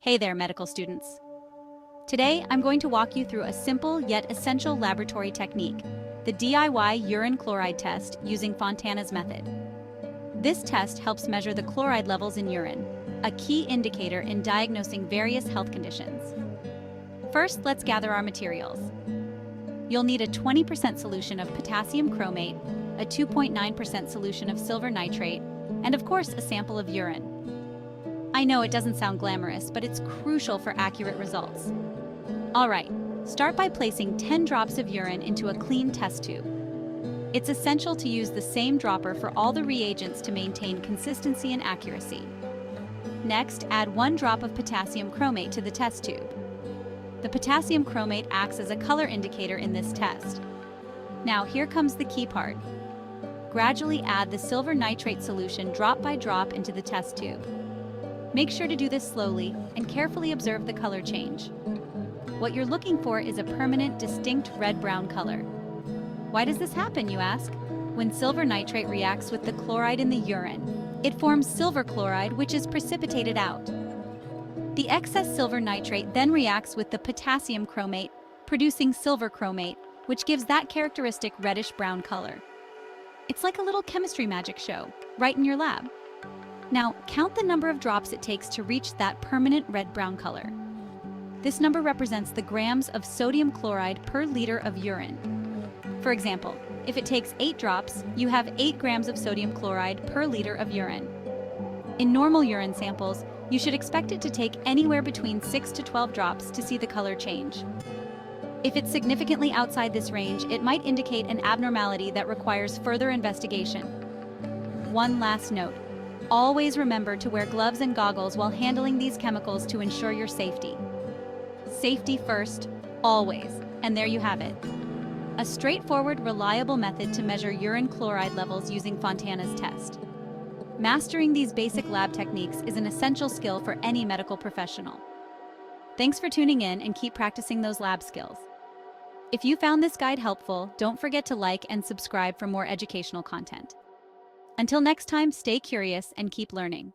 Hey there, medical students. Today, I'm going to walk you through a simple yet essential laboratory technique, the DIY urine chloride test using Fontana's method. This test helps measure the chloride levels in urine, a key indicator in diagnosing various health conditions. First, let's gather our materials. You'll need a 20% solution of potassium chromate, a 2.9% solution of silver nitrate, and of course, a sample of urine. I know it doesn't sound glamorous, but it's crucial for accurate results. All right, start by placing 10 drops of urine into a clean test tube. It's essential to use the same dropper for all the reagents to maintain consistency and accuracy. Next, add 1 drop of potassium chromate to the test tube. The potassium chromate acts as a color indicator in this test. Now, here comes the key part. Gradually add the silver nitrate solution drop by drop into the test tube. Make sure to do this slowly and carefully observe the color change. What you're looking for is a permanent, distinct red-brown color. Why does this happen, you ask? When silver nitrate reacts with the chloride in the urine, it forms silver chloride, which is precipitated out. The excess silver nitrate then reacts with the potassium chromate, producing silver chromate, which gives that characteristic reddish-brown color. It's like a little chemistry magic show, right in your lab. Now, count the number of drops it takes to reach that permanent red-brown color. This number represents the grams of sodium chloride per liter of urine. For example, if it takes 8 drops, you have 8 grams of sodium chloride per liter of urine. In normal urine samples, you should expect it to take anywhere between 6 to 12 drops to see the color change. If it's significantly outside this range, it might indicate an abnormality that requires further investigation. One last note. Always remember to wear gloves and goggles while handling these chemicals to ensure your safety. Safety first, always. And there you have it. A straightforward, reliable method to measure urine chloride levels using Fontana's test. Mastering these basic lab techniques is an essential skill for any medical professional. Thanks for tuning in and keep practicing those lab skills. If you found this guide helpful, don't forget to like and subscribe for more educational content. Until next time, stay curious and keep learning.